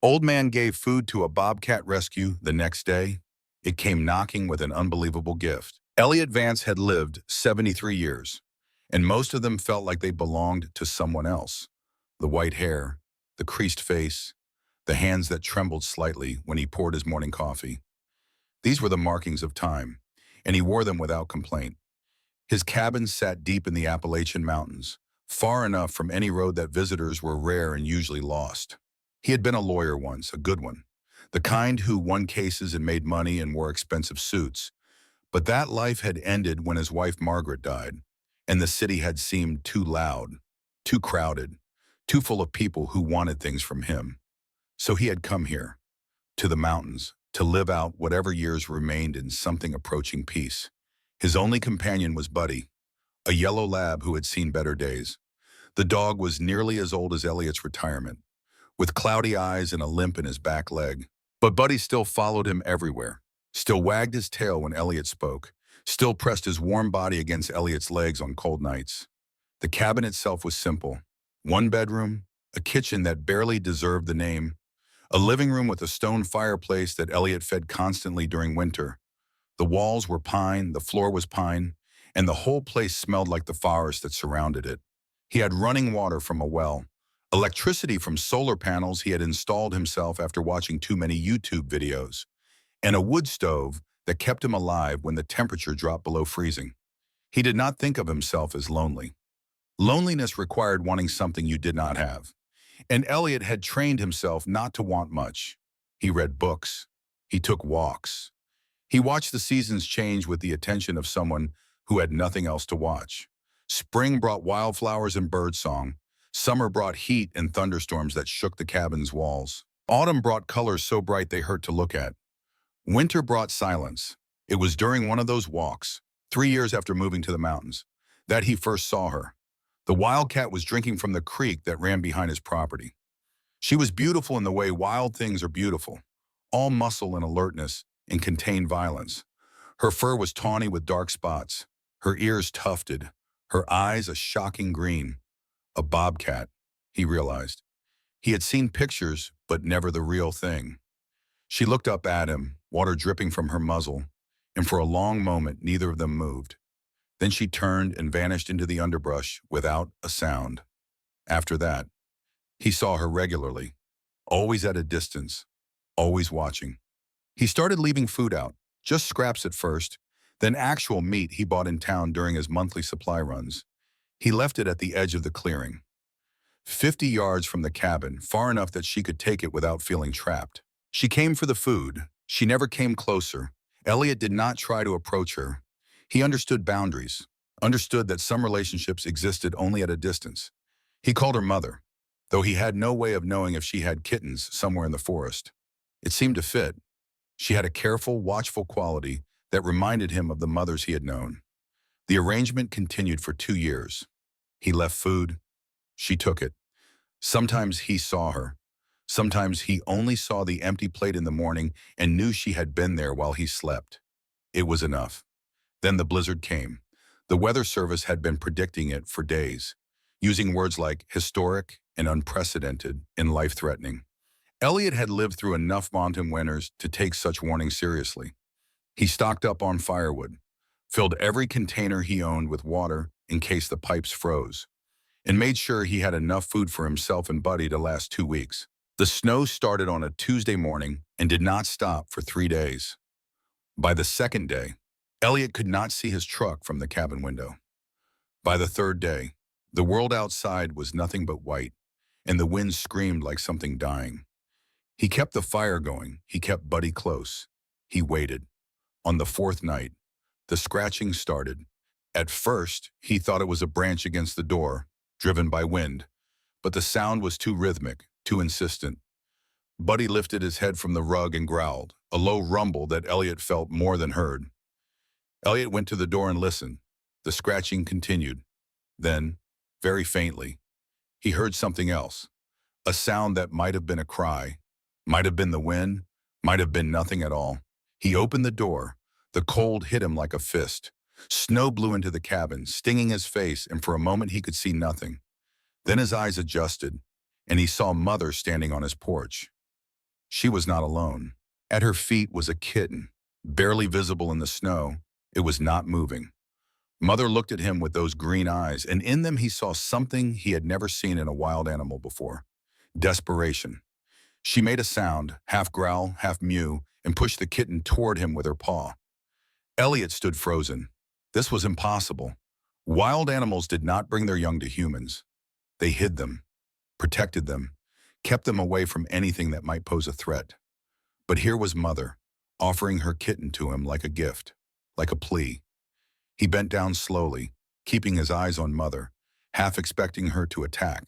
Old man gave food to a bobcat rescue the next day. It came knocking with an unbelievable gift. Elliot Vance had lived 73 years, and most of them felt like they belonged to someone else. The white hair, the creased face, the hands that trembled slightly when he poured his morning coffee. These were the markings of time, and he wore them without complaint. His cabin sat deep in the Appalachian Mountains, far enough from any road that visitors were rare and usually lost. He had been a lawyer once, a good one, the kind who won cases and made money and wore expensive suits. But that life had ended when his wife Margaret died, and the city had seemed too loud, too crowded, too full of people who wanted things from him. So he had come here, to the mountains, to live out whatever years remained in something approaching peace. His only companion was Buddy, a yellow lab who had seen better days. The dog was nearly as old as Elliot's retirement, with cloudy eyes and a limp in his back leg. But Buddy still followed him everywhere, still wagged his tail when Elliot spoke, still pressed his warm body against Elliot's legs on cold nights. The cabin itself was simple. One bedroom, a kitchen that barely deserved the name, a living room with a stone fireplace that Elliot fed constantly during winter. The walls were pine, the floor was pine, and the whole place smelled like the forest that surrounded it. He had running water from a well, electricity from solar panels he had installed himself after watching too many YouTube videos, and a wood stove that kept him alive when the temperature dropped below freezing. He did not think of himself as lonely. Loneliness required wanting something you did not have. And Elliot had trained himself not to want much. He read books. He took walks. He watched the seasons change with the attention of someone who had nothing else to watch. Spring brought wildflowers and birdsong. Summer brought heat and thunderstorms that shook the cabin's walls. Autumn brought colors so bright they hurt to look at. Winter brought silence. It was during one of those walks, 3 years after moving to the mountains, that he first saw her. The wildcat was drinking from the creek that ran behind his property. She was beautiful in the way wild things are beautiful, all muscle and alertness and contained violence. Her fur was tawny with dark spots, her ears tufted, her eyes a shocking green. A bobcat, he realized. He had seen pictures, but never the real thing. She looked up at him, water dripping from her muzzle, and for a long moment neither of them moved. Then she turned and vanished into the underbrush without a sound. After that, he saw her regularly, always at a distance, always watching. He started leaving food out, just scraps at first, then actual meat he bought in town during his monthly supply runs. He left it at the edge of the clearing, 50 yards from the cabin, far enough that she could take it without feeling trapped. She came for the food. She never came closer. Elliot did not try to approach her. He understood boundaries, understood that some relationships existed only at a distance. He called her mother, though he had no way of knowing if she had kittens somewhere in the forest. It seemed to fit. She had a careful, watchful quality that reminded him of the mothers he had known. The arrangement continued for 2 years. He left food. She took it. Sometimes he saw her. Sometimes he only saw the empty plate in the morning and knew she had been there while he slept. It was enough. Then the blizzard came. The weather service had been predicting it for days, using words like historic and unprecedented and life-threatening. Elliot had lived through enough mountain winters to take such warnings seriously. He stocked up on firewood, filled every container he owned with water in case the pipes froze, and made sure he had enough food for himself and Buddy to last 2 weeks. The snow started on a Tuesday morning and did not stop for 3 days. By the second day, Elliot could not see his truck from the cabin window. By the third day, the world outside was nothing but white, and the wind screamed like something dying. He kept the fire going. He kept Buddy close. He waited. On the fourth night, the scratching started. At first, he thought it was a branch against the door, driven by wind, but the sound was too rhythmic, too insistent. Buddy lifted his head from the rug and growled, a low rumble that Elliot felt more than heard. Elliot went to the door and listened. The scratching continued. Then, very faintly, he heard something else, a sound that might have been a cry, might have been the wind, might have been nothing at all. He opened the door. The cold hit him like a fist. Snow blew into the cabin, stinging his face, and for a moment he could see nothing. Then his eyes adjusted, and he saw Mother standing on his porch. She was not alone. At her feet was a kitten, barely visible in the snow. It was not moving. Mother looked at him with those green eyes, and in them he saw something he had never seen in a wild animal before. Desperation. She made a sound, half growl, half mew, and pushed the kitten toward him with her paw. Elliot stood frozen. This was impossible. Wild animals did not bring their young to humans. They hid them, protected them, kept them away from anything that might pose a threat. But here was Mother, offering her kitten to him like a gift, like a plea. He bent down slowly, keeping his eyes on Mother, half expecting her to attack.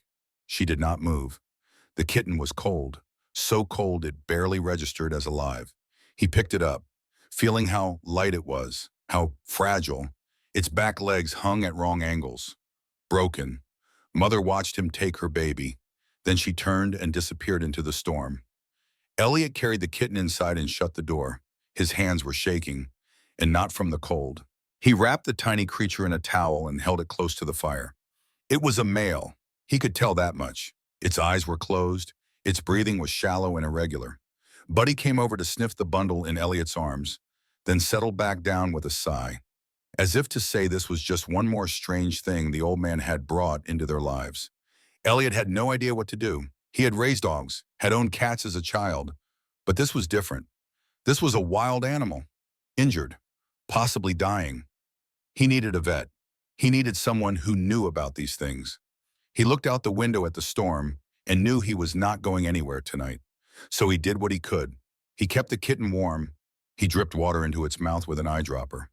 She did not move. The kitten was cold, so cold it barely registered as alive. He picked it up, feeling how light it was, how fragile. Its back legs hung at wrong angles. Broken. Mother watched him take her baby. Then she turned and disappeared into the storm. Elliot carried the kitten inside and shut the door. His hands were shaking, and not from the cold. He wrapped the tiny creature in a towel and held it close to the fire. It was a male. He could tell that much. Its eyes were closed. Its breathing was shallow and irregular. Buddy came over to sniff the bundle in Elliot's arms, then settled back down with a sigh, as if to say this was just one more strange thing the old man had brought into their lives. Elliot had no idea what to do. He had raised dogs, had owned cats as a child, but this was different. This was a wild animal, injured, possibly dying. He needed a vet. He needed someone who knew about these things. He looked out the window at the storm and knew he was not going anywhere tonight. So he did what he could. He kept the kitten warm. He dripped water into its mouth with an eyedropper.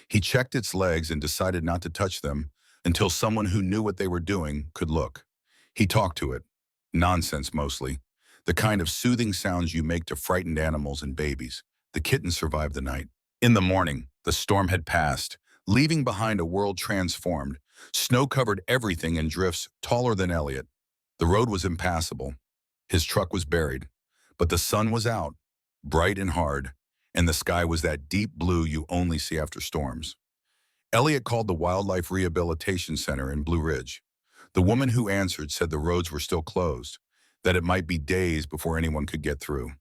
He checked its legs and decided not to touch them until someone who knew what they were doing could look. He talked to it. Nonsense mostly. The kind of soothing sounds you make to frightened animals and babies. The kitten survived the night. In the morning, the storm had passed, leaving behind a world transformed. Snow covered everything in drifts taller than Elliot. The road was impassable. His truck was buried. But the sun was out, bright and hard, and the sky was that deep blue you only see after storms. Elliot called the Wildlife Rehabilitation Center in Blue Ridge. The woman who answered said the roads were still closed, that it might be days before anyone could get through.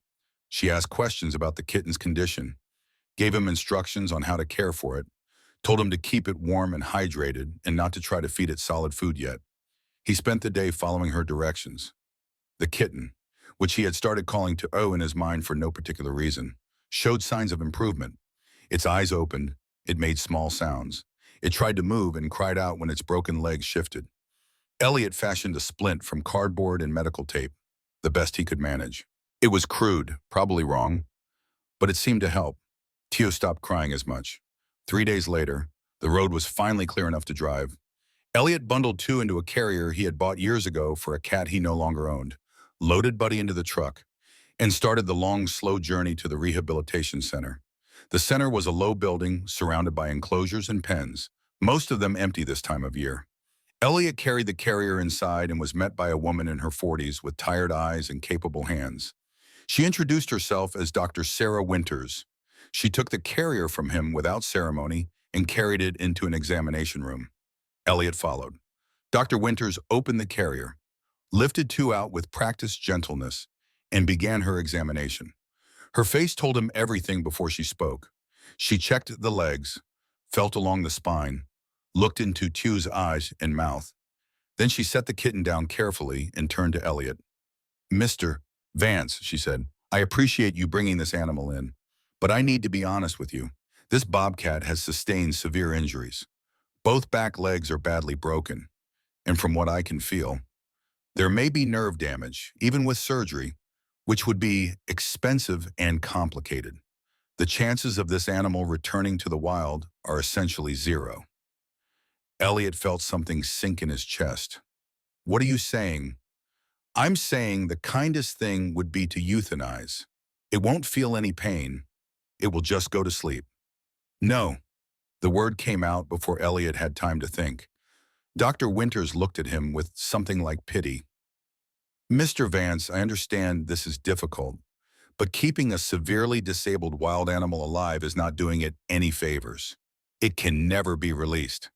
She asked questions about the kitten's condition, gave him instructions on how to care for it, told him to keep it warm and hydrated and not to try to feed it solid food yet. He spent the day following her directions. The kitten, which he had started calling to O in his mind for no particular reason, showed signs of improvement. Its eyes opened. It made small sounds. It tried to move and cried out when its broken legs shifted. Elliot fashioned a splint from cardboard and medical tape, the best he could manage. It was crude, probably wrong, but it seemed to help. Tio stopped crying as much. 3 days later, the road was finally clear enough to drive. Elliot bundled two into a carrier he had bought years ago for a cat he no longer owned, loaded Buddy into the truck, and started the long, slow journey to the rehabilitation center. The center was a low building surrounded by enclosures and pens, most of them empty this time of year. Elliot carried the carrier inside and was met by a woman in her 40s with tired eyes and capable hands. She introduced herself as Dr. Sarah Winters. She took the carrier from him without ceremony and carried it into an examination room. Elliot followed. Dr. Winters opened the carrier, lifted two out with practiced gentleness, and began her examination. Her face told him everything before she spoke. She checked the legs, felt along the spine, looked into Tu's eyes and mouth. Then she set the kitten down carefully and turned to Elliot. "Mr. Vance," she said, "I appreciate you bringing this animal in, but I need to be honest with you. This bobcat has sustained severe injuries. Both back legs are badly broken, and from what I can feel, there may be nerve damage, even with surgery, which would be expensive and complicated. The chances of this animal returning to the wild are essentially zero." Elliot felt something sink in his chest. "What are you saying?" "I'm saying the kindest thing would be to euthanize. It won't feel any pain. It will just go to sleep." "No." The word came out before Elliot had time to think. Dr. Winters looked at him with something like pity. "Mr. Vance, I understand this is difficult, but keeping a severely disabled wild animal alive is not doing it any favors. It can never be released.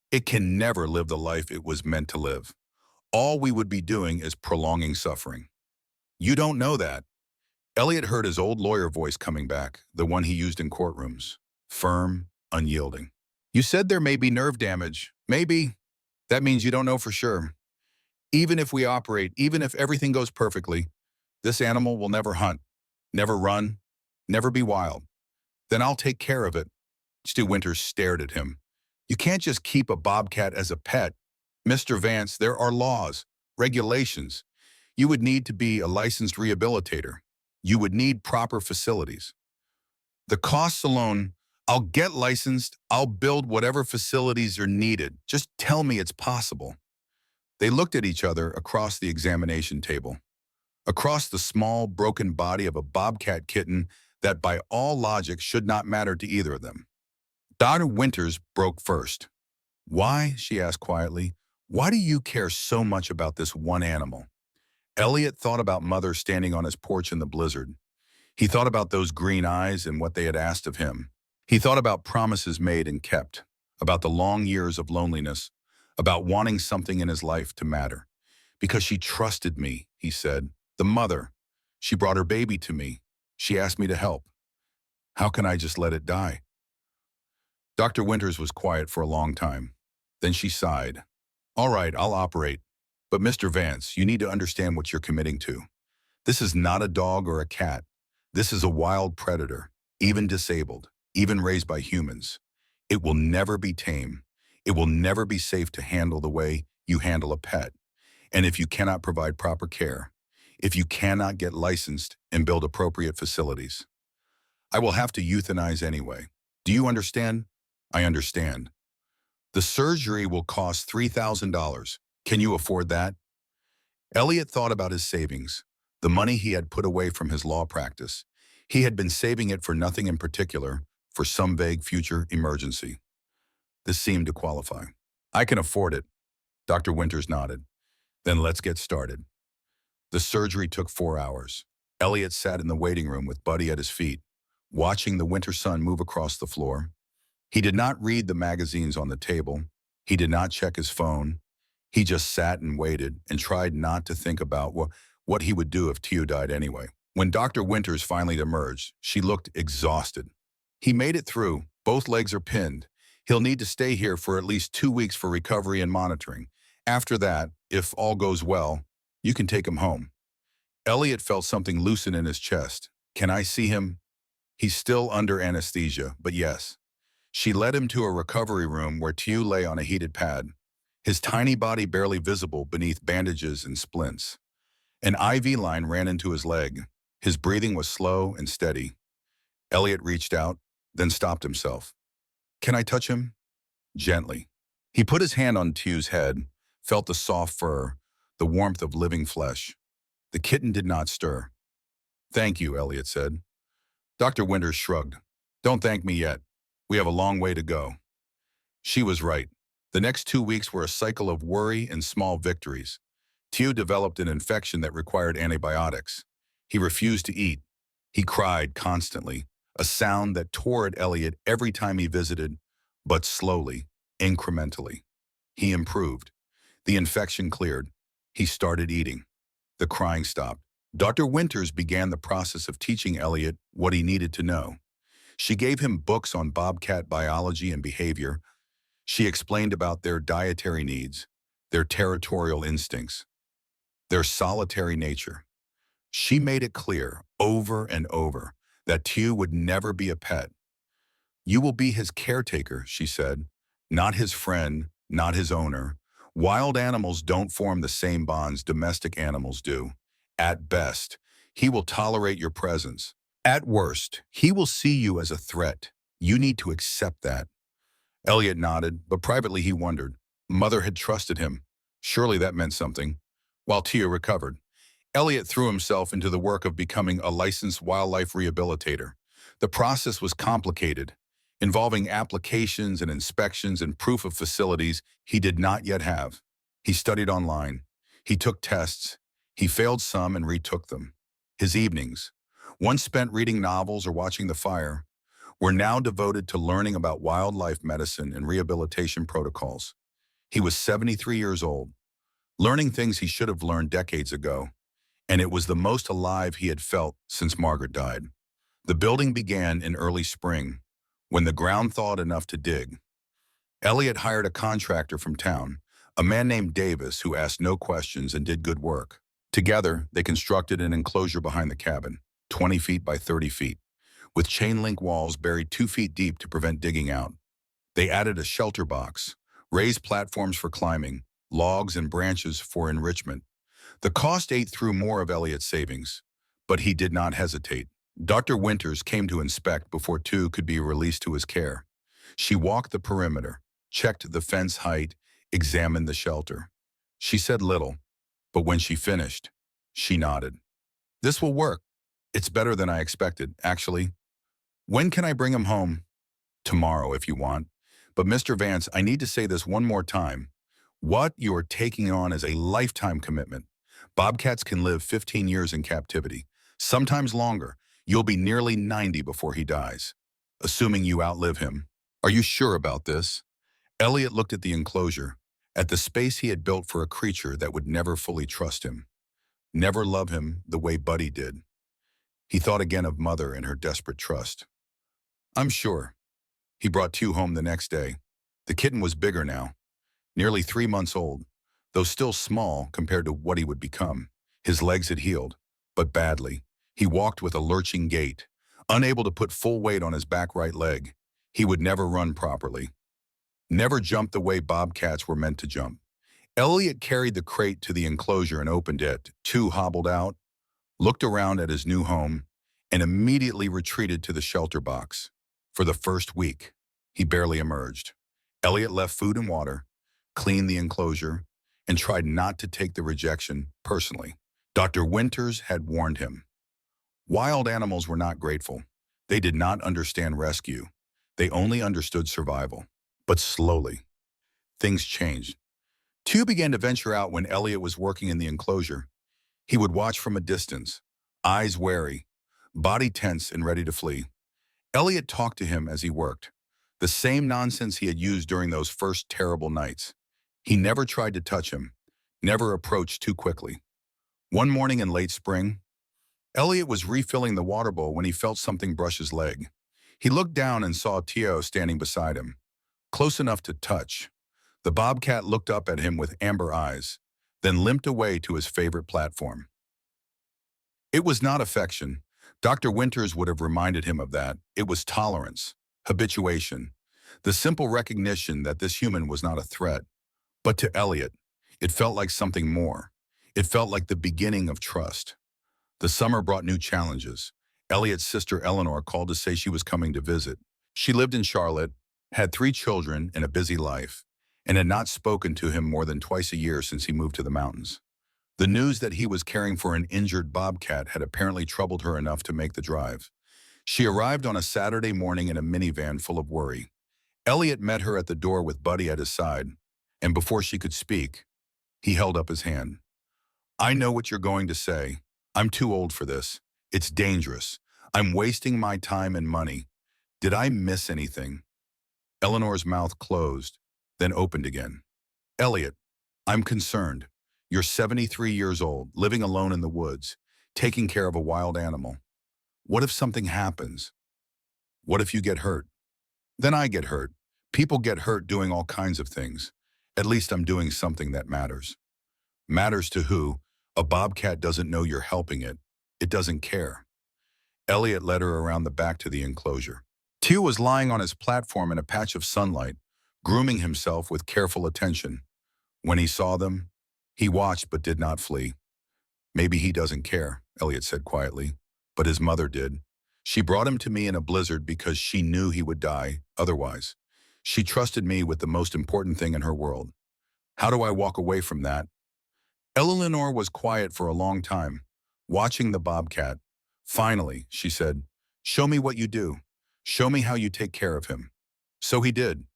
It can never live the life it was meant to live. All we would be doing is prolonging suffering. You don't know that. Elliot heard his old lawyer voice coming back, the one he used in courtrooms. Firm, unyielding. You said there may be nerve damage. Maybe. That means you don't know for sure. Even if we operate, even if everything goes perfectly, this animal will never hunt, never run, never be wild. Then I'll take care of it. Stu Winters stared at him. You can't just keep a bobcat as a pet. Mr. Vance, there are laws, regulations. You would need to be a licensed rehabilitator. You would need proper facilities. The costs alone, I'll get licensed, I'll build whatever facilities are needed. Just tell me it's possible. They looked at each other across the examination table, across the small, broken body of a bobcat kitten that by all logic should not matter to either of them. Dr. Winters broke first. Why, she asked quietly, why do you care so much about this one animal? Elliot thought about Mother standing on his porch in the blizzard. He thought about those green eyes and what they had asked of him. He thought about promises made and kept, about the long years of loneliness, about wanting something in his life to matter. Because she trusted me, he said. The mother. She brought her baby to me. She asked me to help. How can I just let it die? Dr. Winters was quiet for a long time. Then she sighed. All right, I'll operate. But Mr. Vance, you need to understand what you're committing to. This is not a dog or a cat. This is a wild predator, even disabled, even raised by humans. It will never be tame. It will never be safe to handle the way you handle a pet. And if you cannot provide proper care, if you cannot get licensed and build appropriate facilities, I will have to euthanize anyway. Do you understand? I understand. The surgery will cost $3,000. Can you afford that? Elliot thought about his savings, the money he had put away from his law practice. He had been saving it for nothing in particular, for some vague future emergency. This seemed to qualify. I can afford it. Dr. Winters nodded. Then let's get started. The surgery took 4 hours. Elliot sat in the waiting room with Buddy at his feet, watching the winter sun move across the floor. He did not read the magazines on the table. He did not check his phone. He just sat and waited and tried not to think about what he would do if Tio died anyway. When Dr. Winters finally emerged, she looked exhausted. He made it through. Both legs are pinned. He'll need to stay here for at least 2 weeks for recovery and monitoring. After that, if all goes well, you can take him home. Elliot felt something loosen in his chest. Can I see him? He's still under anesthesia, but yes. She led him to a recovery room where Tio lay on a heated pad, his tiny body barely visible beneath bandages and splints. An IV line ran into his leg. His breathing was slow and steady. Elliot reached out, then stopped himself. Can I touch him? Gently. He put his hand on Tio's head, felt the soft fur, the warmth of living flesh. The kitten did not stir. Thank you, Elliot said. Dr. Winters shrugged. Don't thank me yet. We have a long way to go. She was right. The next 2 weeks were a cycle of worry and small victories. Tio developed an infection that required antibiotics. He refused to eat. He cried constantly, a sound that tore at Elliot every time he visited, but slowly, incrementally. He improved. The infection cleared. He started eating. The crying stopped. Dr. Winters began the process of teaching Elliot what he needed to know. She gave him books on bobcat biology and behavior. She explained about their dietary needs, their territorial instincts, their solitary nature. She made it clear, over and over, that Tio would never be a pet. You will be his caretaker, she said, not his friend, not his owner. Wild animals don't form the same bonds domestic animals do. At best, he will tolerate your presence. At worst, he will see you as a threat. You need to accept that. Elliot nodded, but privately he wondered. Mother had trusted him. Surely that meant something. While Tio recovered, Elliot threw himself into the work of becoming a licensed wildlife rehabilitator. The process was complicated, involving applications and inspections and proof of facilities he did not yet have. He studied online. He took tests. He failed some and retook them. His evenings, once spent reading novels or watching the fire, were now devoted to learning about wildlife medicine and rehabilitation protocols. He was 73 years old, learning things he should have learned decades ago. and it was the most alive he had felt since Margaret died. The building began in early spring, when the ground thawed enough to dig. Elliot hired a contractor from town, a man named Davis who asked no questions and did good work. Together, they constructed an enclosure behind the cabin, 20 feet by 30 feet, with chain link walls buried 2 feet deep to prevent digging out. They added a shelter box, raised platforms for climbing, logs and branches for enrichment. The cost ate through more of Elliot's savings, but he did not hesitate. Dr. Winters came to inspect before two could be released to his care. She walked the perimeter, checked the fence height, examined the shelter. She said little, but when she finished, she nodded. "This will work. It's better than I expected, actually. When can I bring him home?" "Tomorrow, if you want. But Mr. Vance, I need to say this one more time. What you are taking on is a lifetime commitment. Bobcats can live 15 years in captivity, sometimes longer. You'll be nearly 90 before he dies, assuming you outlive him. Are you sure about this?" Elliot looked at the enclosure, at the space he had built for a creature that would never fully trust him, never love him the way Buddy did. He thought again of Mother and her desperate trust. "I'm sure." He brought Tew home the next day. The kitten was bigger now, nearly 3 months old, though still small compared to what he would become. His legs had healed, but badly. He walked with a lurching gait, unable to put full weight on his back right leg. He would never run properly, never jump the way bobcats were meant to jump. Elliot carried the crate to the enclosure and opened it. Tew hobbled out, looked around at his new home, and immediately retreated to the shelter box. For the first week, he barely emerged. Elliot left food and water, cleaned the enclosure, and tried not to take the rejection personally. Dr. Winters had warned him. Wild animals were not grateful. They did not understand rescue. They only understood survival. But slowly, things changed. Tew began to venture out when Elliot was working in the enclosure. He would watch from a distance, eyes wary, body tense and ready to flee. Elliot talked to him as he worked, the same nonsense he had used during those first terrible nights. He never tried to touch him, never approached too quickly. One morning in late spring, Elliot was refilling the water bowl when he felt something brush his leg. He looked down and saw Tew standing beside him, close enough to touch. The bobcat looked up at him with amber eyes, then limped away to his favorite platform. It was not affection. Dr. Winters would have reminded him of that. It was tolerance, habituation, the simple recognition that this human was not a threat. But to Elliot, it felt like something more. It felt like the beginning of trust. The summer brought new challenges. Elliot's sister Eleanor called to say she was coming to visit. She lived in Charlotte, had 3 children and a busy life, and had not spoken to him more than twice a year since he moved to the mountains. The news that he was caring for an injured bobcat had apparently troubled her enough to make the drive. She arrived on a Saturday morning in a minivan full of worry. Elliot met her at the door with Buddy at his side, and before she could speak, he held up his hand. "I know what you're going to say. I'm too old for this. It's dangerous. I'm wasting my time and money. Did I miss anything?" Eleanor's mouth closed, then opened again. "Elliot, I'm concerned. You're 73 years old, living alone in the woods, taking care of a wild animal. What if something happens? What if you get hurt? Then I get hurt. People get hurt doing all kinds of things. At least I'm doing something that matters." Matters to who? A bobcat doesn't know you're helping it. It doesn't care. Elliot led her around the back to the enclosure. Tew was lying on his platform in a patch of sunlight, grooming himself with careful attention. When he saw them, he watched but did not flee. "Maybe he doesn't care," Elliot said quietly, "but his mother did. She brought him to me in a blizzard because she knew he would die otherwise. She trusted me with the most important thing in her world. How do I walk away from that?" Eleanor was quiet for a long time, watching the bobcat. Finally, she said, "Show me what you do. Show me how you take care of him." So he did.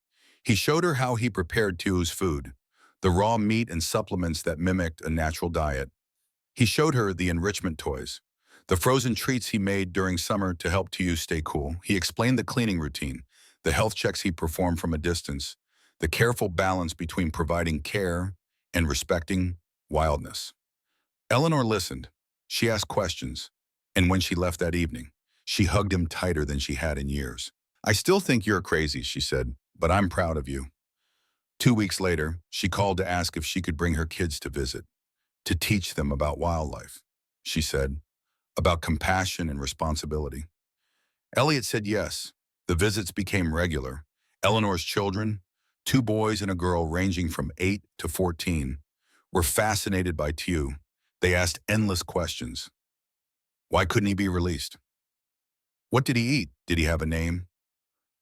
He showed her how he prepared Tew's food, the raw meat and supplements that mimicked a natural diet. He showed her the enrichment toys, the frozen treats he made during summer to help Tew stay cool. He explained the cleaning routine, the health checks he performed from a distance, the careful balance between providing care and respecting wildness. Eleanor listened, She asked questions, and when she left that evening, she hugged him tighter than she had in years. "I still think you're crazy," she said, "but I'm proud of you." 2 weeks later, she called to ask if she could bring her kids to visit, to teach them about wildlife. She said, about compassion and responsibility. Elliot said yes. The visits became regular. Eleanor's children, 2 boys and a girl ranging from 8 to 14, were fascinated by Tew. They asked endless questions. Why couldn't he be released? What did he eat? Did he have a name?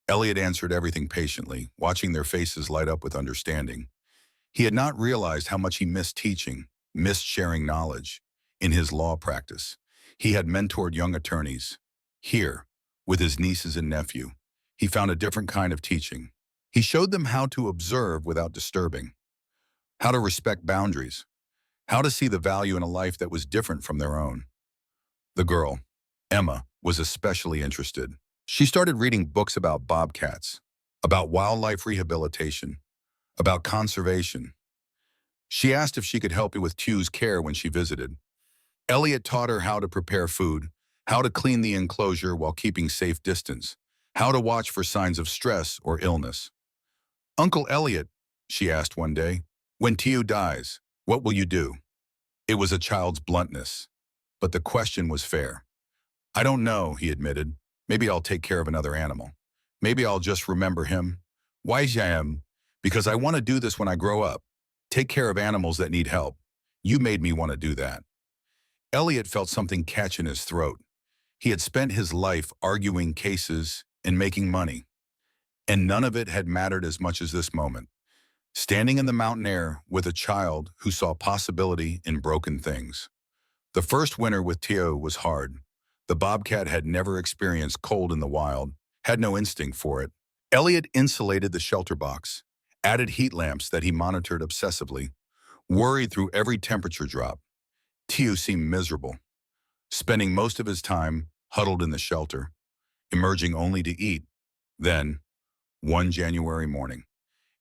Elliot answered everything patiently, watching their faces light up with understanding. He had not realized how much he missed teaching, missed sharing knowledge. In his law practice, he had mentored young attorneys. Here, with his nieces and nephew, he found a different kind of teaching. He showed them how to observe without disturbing, how to respect boundaries, how to see the value in a life that was different from their own. The girl, Emma, was especially interested. She started reading books about bobcats, about wildlife rehabilitation, about conservation. She asked if she could help with Tew's care when she visited. Elliot taught her how to prepare food, how to clean the enclosure while keeping safe distance, how to watch for signs of stress or illness. "Uncle Elliot," she asked one day, "when Tew dies, what will you do?" It was a child's bluntness, but the question was fair. "I don't know," he admitted. "Maybe I'll take care of another animal. Maybe I'll just remember him. Why I am? Because I want to do this when I grow up. Take care of animals that need help. You made me want to do that." Elliot felt something catch in his throat. He had spent his life arguing cases and making money, and none of it had mattered as much as this moment. Standing in the mountain air with a child who saw possibility in broken things. The first winter with Tew was hard. The bobcat had never experienced cold in the wild, had no instinct for it. Elliot insulated the shelter box, added heat lamps that he monitored obsessively, worried through every temperature drop. Tew seemed miserable, spending most of his time huddled in the shelter, emerging only to eat. Then, one January morning,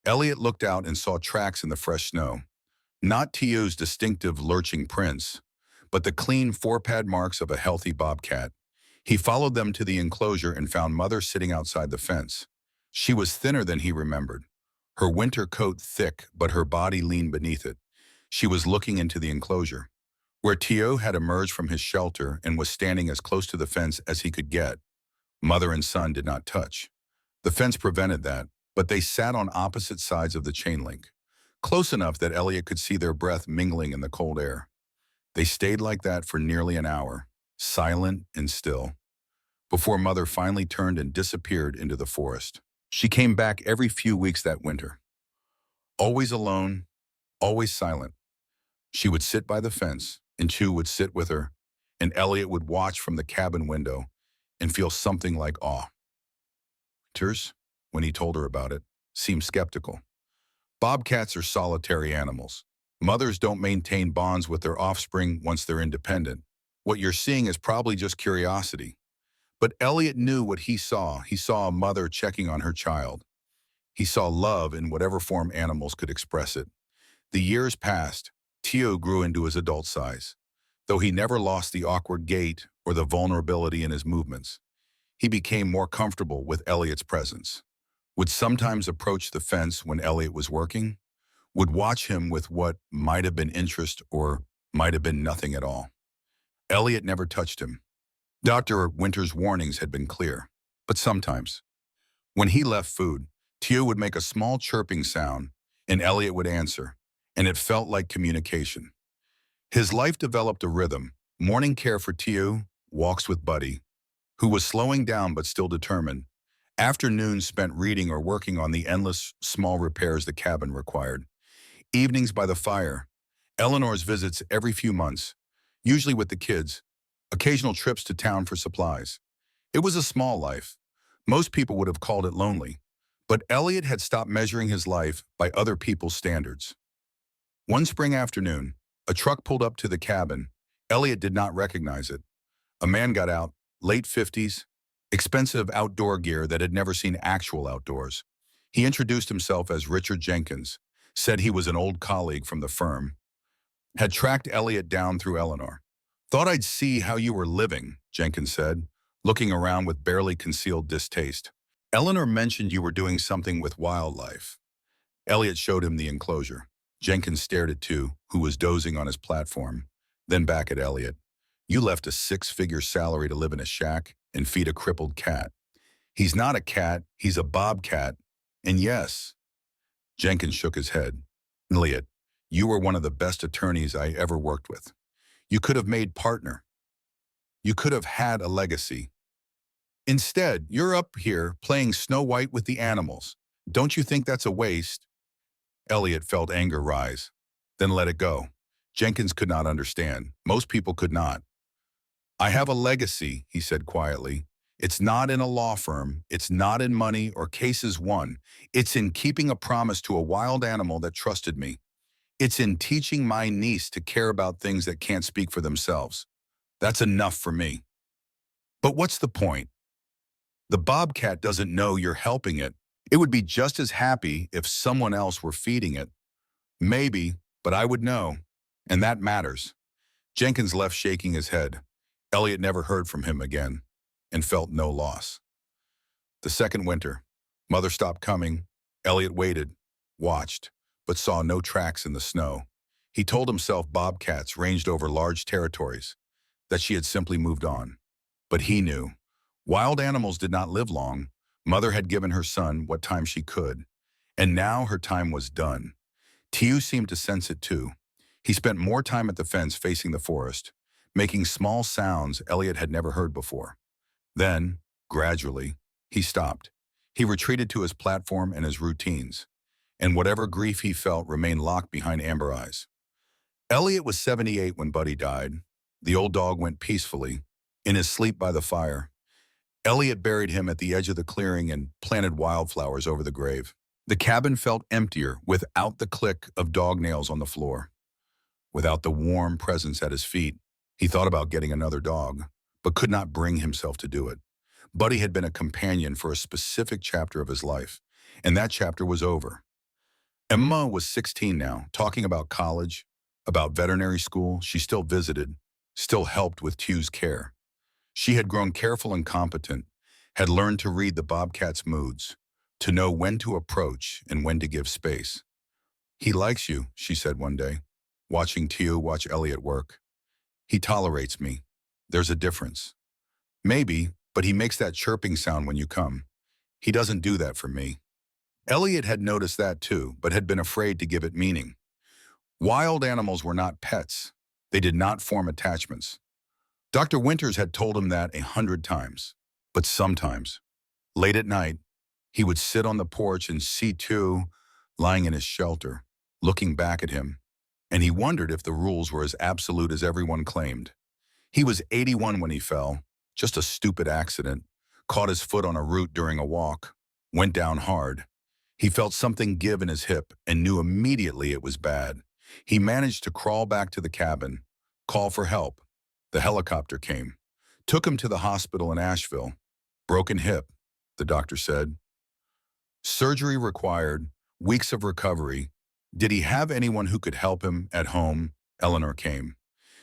Elliot looked out and saw tracks in the fresh snow. Not Tew's distinctive lurching prints, but the clean four-pad marks of a healthy bobcat. He followed them to the enclosure and found Mother sitting outside the fence. She was thinner than he remembered, her winter coat thick, but her body lean beneath it. She was looking into the enclosure, where Tew had emerged from his shelter and was standing as close to the fence as he could get. Mother and son did not touch. The fence prevented that, but they sat on opposite sides of the chain link, close enough that Elliot could see their breath mingling in the cold air. They stayed like that for nearly an hour, silent and still, before Mother finally turned and disappeared into the forest. She came back every few weeks that winter, always alone, always silent. She would sit by the fence, and Tew would sit with her, and Elliot would watch from the cabin window and feel something like awe. Tears, when he told her about it, seemed skeptical. Bobcats are solitary animals. Mothers don't maintain bonds with their offspring once they're independent. What you're seeing is probably just curiosity. But Elliot knew what he saw. He saw a mother checking on her child. He saw love in whatever form animals could express it. The years passed. Tew grew into his adult size, though he never lost the awkward gait or the vulnerability in his movements. He became more comfortable with Elliot's presence, would sometimes approach the fence when Elliot was working, would watch him with what might have been interest or might have been nothing at all. Elliot never touched him. Dr. Winter's warnings had been clear, but sometimes, when he left food, Tew would make a small chirping sound, and Elliot would answer, and it felt like communication. His life developed a rhythm: morning care for Tew, walks with Buddy, who was slowing down but still determined, afternoons spent reading or working on the endless small repairs the cabin required, evenings by the fire, Eleanor's visits every few months, usually with the kids, occasional trips to town for supplies. It was a small life. Most people would have called it lonely, but Elliot had stopped measuring his life by other people's standards. One spring afternoon, a truck pulled up to the cabin. Elliot did not recognize it. A man got out, late 50s, expensive outdoor gear that had never seen actual outdoors. He introduced himself as Richard Jenkins, said he was an old colleague from the firm, had tracked Elliot down through Eleanor. Thought I'd see how you were living, Jenkins said, looking around with barely concealed distaste. Eleanor mentioned you were doing something with wildlife. Elliot showed him the enclosure. Jenkins stared at Tu, who was dozing on his platform, then back at Elliot. You left a six-figure salary to live in a shack and feed a crippled cat. He's not a cat, he's a bobcat. And yes, Jenkins shook his head. Elliot, you were one of the best attorneys I ever worked with. You could have made partner. You could have had a legacy. Instead, you're up here playing Snow White with the animals. Don't you think that's a waste? Elliot felt anger rise, then let it go. Jenkins could not understand. Most people could not. I have a legacy, he said quietly. It's not in a law firm. It's not in money or cases won. It's in keeping a promise to a wild animal that trusted me. It's in teaching my niece to care about things that can't speak for themselves. That's enough for me. But what's the point? The bobcat doesn't know you're helping it. It would be just as happy if someone else were feeding it. Maybe, but I would know. And that matters. Jenkins left shaking his head. Elliot never heard from him again and felt no loss. The second winter, Mother stopped coming. Elliot waited, watched, but saw no tracks in the snow. He told himself bobcats ranged over large territories, that she had simply moved on. But he knew. Wild animals did not live long. Mother had given her son what time she could, and now her time was done. Tiu seemed to sense it too. He spent more time at the fence facing the forest, making small sounds Elliot had never heard before. Then, gradually, he stopped. He retreated to his platform and his routines, and whatever grief he felt remained locked behind amber eyes. Elliot was 78 when Buddy died. The old dog went peacefully, in his sleep by the fire. Elliot buried him at the edge of the clearing and planted wildflowers over the grave. The cabin felt emptier without the click of dog nails on the floor, without the warm presence at his feet. He thought about getting another dog, but could not bring himself to do it. Buddy had been a companion for a specific chapter of his life, and that chapter was over. Emma was 16 now, talking about college, about veterinary school. She still visited, still helped with Tu's care. She had grown careful and competent, had learned to read the bobcat's moods, to know when to approach and when to give space. He likes you, she said one day, watching Tu watch Elliot work. He tolerates me. There's a difference. Maybe, but he makes that chirping sound when you come. He doesn't do that for me. Elliot had noticed that too, but had been afraid to give it meaning. Wild animals were not pets. They did not form attachments. Dr. Winters had told him that 100 times. But sometimes, late at night, he would sit on the porch and see Tu lying in his shelter, looking back at him, and he wondered if the rules were as absolute as everyone claimed. He was 81 when he fell, just a stupid accident, caught his foot on a root during a walk, went down hard. He felt something give in his hip and knew immediately it was bad. He managed to crawl back to the cabin, call for help. The helicopter came, took him to the hospital in Asheville. Broken hip, the doctor said. Surgery required, weeks of recovery. Did he have anyone who could help him at home? Eleanor came.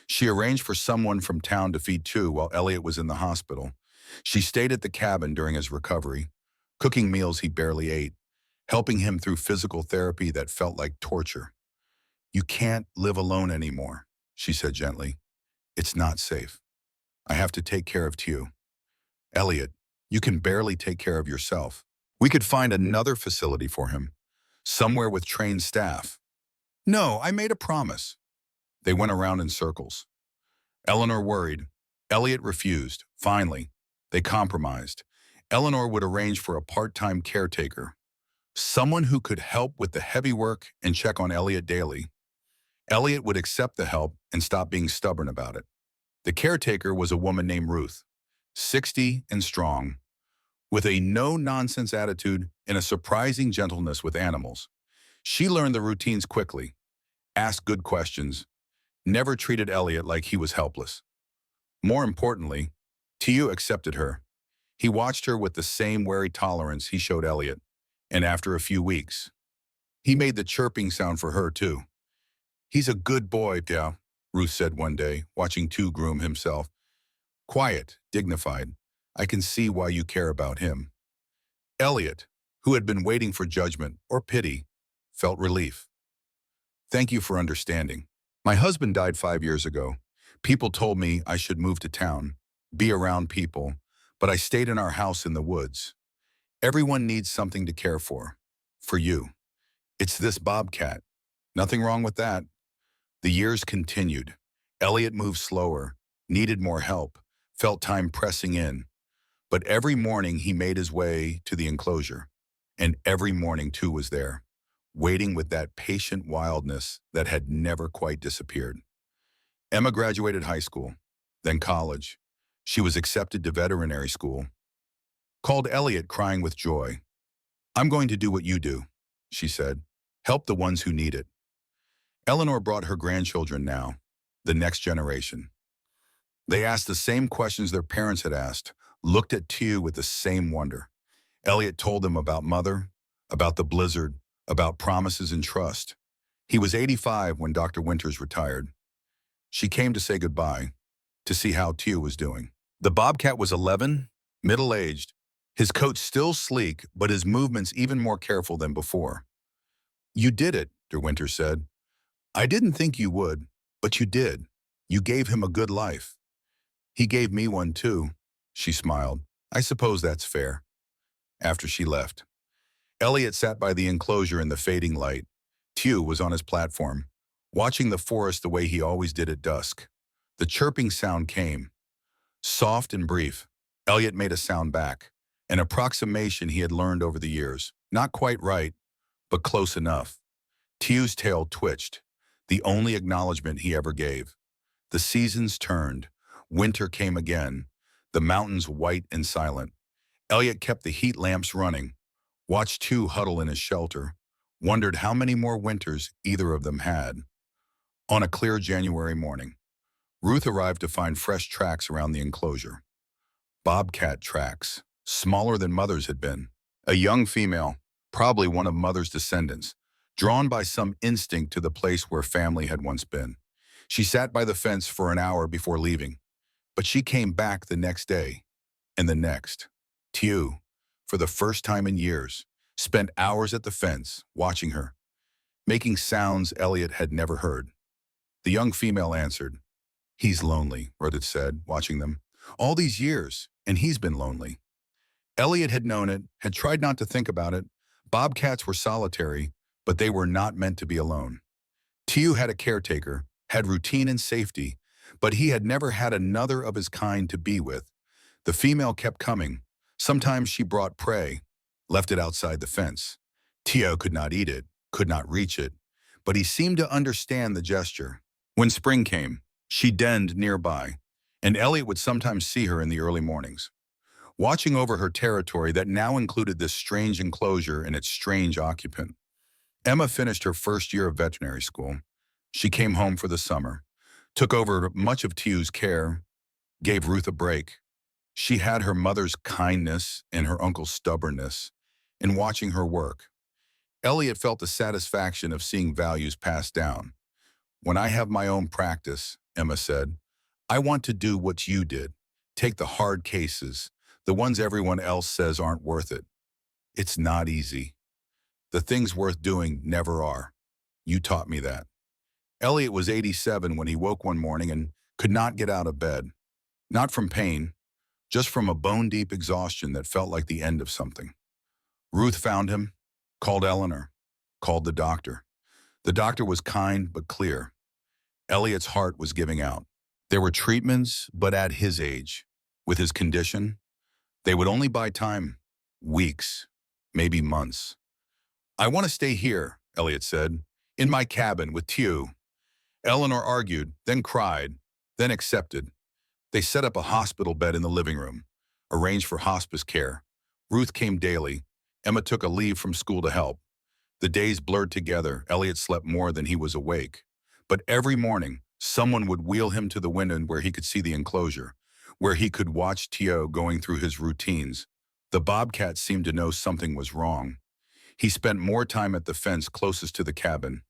She arranged for someone from town to feed Tu while Elliot was in the hospital. She stayed at the cabin during his recovery, cooking meals he barely ate, helping him through physical therapy that felt like torture. You can't live alone anymore, she said gently. It's not safe. I have to take care of Tu. Elliot, you can barely take care of yourself. We could find another facility for him, somewhere with trained staff. No, I made a promise. They went around in circles. Eleanor worried. Elliot refused. Finally, they compromised. Eleanor would arrange for a part-time caretaker, someone who could help with the heavy work and check on Elliot daily. Elliot would accept the help and stop being stubborn about it. The caretaker was a woman named Ruth, 60 and strong, with a no-nonsense attitude and a surprising gentleness with animals. She learned the routines quickly, asked good questions, never treated Elliot like he was helpless. More importantly, Tu accepted her. He watched her with the same wary tolerance he showed Elliot, and after a few weeks, he made the chirping sound for her too. He's a good boy, Pia. Ruth said one day, watching Tew groom himself. Quiet, dignified. I can see why you care about him. Elliot, who had been waiting for judgment or pity, felt relief. Thank you for understanding. My husband died 5 years ago. People told me I should move to town, be around people, but I stayed in our house in the woods. Everyone needs something to care for. For you. It's this bobcat. Nothing wrong with that. The years continued. Elliot moved slower, needed more help, felt time pressing in. But every morning he made his way to the enclosure. And every morning Tew was there, waiting with that patient wildness that had never quite disappeared. Emma graduated high school, then college. She was accepted to veterinary school. Called Elliot crying with joy. I'm going to do what you do, she said. Help the ones who need it. Eleanor brought her grandchildren now, the next generation. They asked the same questions their parents had asked, looked at Tew with the same wonder. Elliot told them about Mother, about the blizzard, about promises and trust. He was 85 when Dr. Winters retired. She came to say goodbye, to see how Tew was doing. The bobcat was 11, middle-aged, his coat still sleek, but his movements even more careful than before. You did it, Dr. Winters said. I didn't think you would, but you did. You gave him a good life. He gave me one too, she smiled. I suppose that's fair. After she left, Elliot sat by the enclosure in the fading light. Tew was on his platform, watching the forest the way he always did at dusk. The chirping sound came, soft and brief. Elliot made a sound back, an approximation he had learned over the years. Not quite right, but close enough. Tew's tail twitched, the only acknowledgement he ever gave. The seasons turned. Winter came again, the mountains white and silent. Elliot kept the heat lamps running, watched Tew huddle in his shelter, wondered how many more winters either of them had. On a clear January morning, Ruth arrived to find fresh tracks around the enclosure. Bobcat tracks, smaller than Mother's had been. A young female, probably one of Mother's descendants, drawn by some instinct to the place where family had once been. She sat by the fence for an hour before leaving, but she came back the next day, and the next. Tew, for the first time in years, spent hours at the fence, watching her, making sounds Elliot had never heard. The young female answered. He's lonely, Ruth said, watching them. All these years, and he's been lonely. Elliot had known it, had tried not to think about it. Bobcats were solitary, but they were not meant to be alone. Tew had a caretaker, had routine and safety, but he had never had another of his kind to be with. The female kept coming. Sometimes she brought prey, left it outside the fence. Tew could not eat it, could not reach it, but he seemed to understand the gesture. When spring came, she denned nearby, and Elliot would sometimes see her in the early mornings, watching over her territory that now included this strange enclosure and its strange occupant. Emma finished her first year of veterinary school. She came home for the summer, took over much of Tew's care, gave Ruth a break. She had her mother's kindness and her uncle's stubbornness in watching her work. Elliot felt the satisfaction of seeing values passed down. When I have my own practice, Emma said, I want to do what you did. Take the hard cases, the ones everyone else says aren't worth it. It's not easy. The things worth doing never are. You taught me that. Elliot was 87 when he woke one morning and could not get out of bed. Not from pain, just from a bone-deep exhaustion that felt like the end of something. Ruth found him, called Eleanor, called the doctor. The doctor was kind but clear. Elliot's heart was giving out. There were treatments, but at his age, with his condition, they would only buy time, weeks, maybe months. I want to stay here, Elliot said, in my cabin with Tew. Eleanor argued, then cried, then accepted. They set up a hospital bed in the living room, arranged for hospice care. Ruth came daily. Emma took a leave from school to help. The days blurred together. Elliot slept more than he was awake. But every morning, someone would wheel him to the window where he could see the enclosure, where he could watch Tew going through his routines. The bobcat seemed to know something was wrong. He spent more time at the fence closest to the cabin,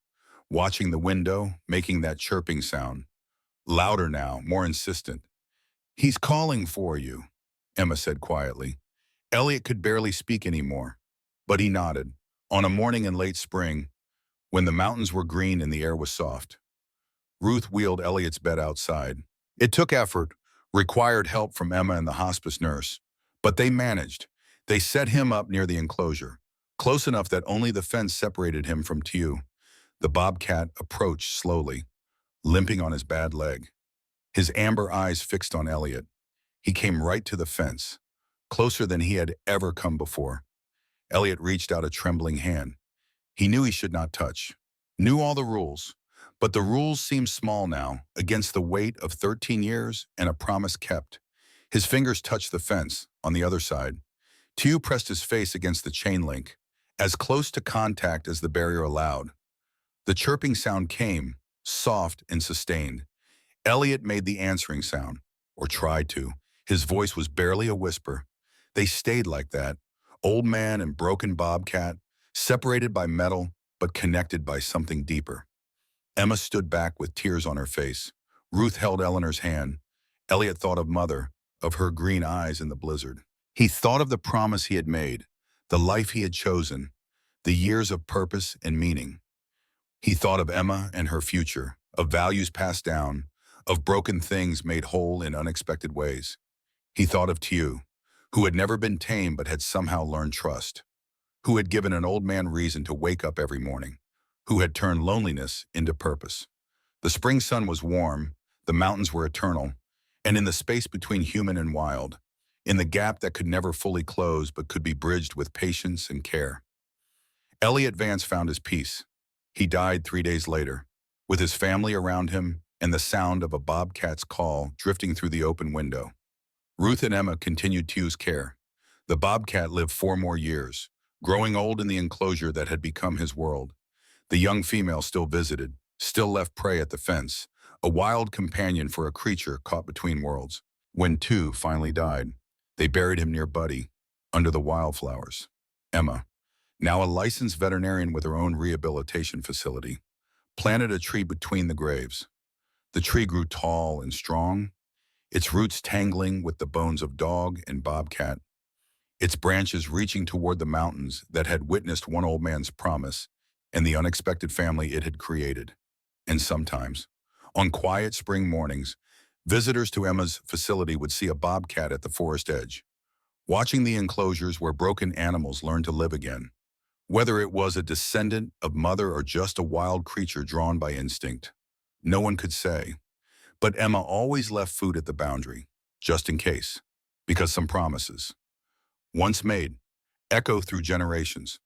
watching the window, making that chirping sound. Louder now, more insistent. "He's calling for you," Emma said quietly. Elliot could barely speak anymore, but he nodded. On a morning in late spring, when the mountains were green and the air was soft, Ruth wheeled Elliot's bed outside. It took effort, required help from Emma and the hospice nurse, but they managed. They set him up near the enclosure, close enough that only the fence separated him from Tew. The bobcat approached slowly, limping on his bad leg, his amber eyes fixed on Elliot. He came right to the fence, closer than he had ever come before. Elliot reached out a trembling hand. He knew he should not touch, knew all the rules, but the rules seemed small now, against the weight of 13 years and a promise kept. His fingers touched the fence on the other side. Tew pressed his face against the chain link, as close to contact as the barrier allowed. The chirping sound came, soft and sustained. Elliot made the answering sound, or tried to. His voice was barely a whisper. They stayed like that, old man and broken bobcat, separated by metal, but connected by something deeper. Emma stood back with tears on her face. Ruth held Eleanor's hand. Elliot thought of Mother, of her green eyes in the blizzard. He thought of the promise he had made, the life he had chosen, the years of purpose and meaning. He thought of Emma and her future, of values passed down, of broken things made whole in unexpected ways. He thought of Tew, who had never been tamed but had somehow learned trust, who had given an old man reason to wake up every morning, who had turned loneliness into purpose. The spring sun was warm, the mountains were eternal, and in the space between human and wild, in the gap that could never fully close but could be bridged with patience and care, Elliot Vance found his peace. He died 3 days later, with his family around him and the sound of a bobcat's call drifting through the open window. Ruth and Emma continued Tew's care. The bobcat lived 4 more years, growing old in the enclosure that had become his world. The young female still visited, still left prey at the fence, a wild companion for a creature caught between worlds. When Tew finally died, they buried him near Buddy, under the wildflowers. Emma, now a licensed veterinarian with her own rehabilitation facility, planted a tree between the graves. The tree grew tall and strong, its roots tangling with the bones of dog and bobcat, its branches reaching toward the mountains that had witnessed one old man's promise and the unexpected family it had created. And sometimes, on quiet spring mornings, visitors to Emma's facility would see a bobcat at the forest edge, watching the enclosures where broken animals learned to live again. Whether it was a descendant of Mother or just a wild creature drawn by instinct, no one could say. But Emma always left food at the boundary, just in case, because some promises, once made, echo through generations.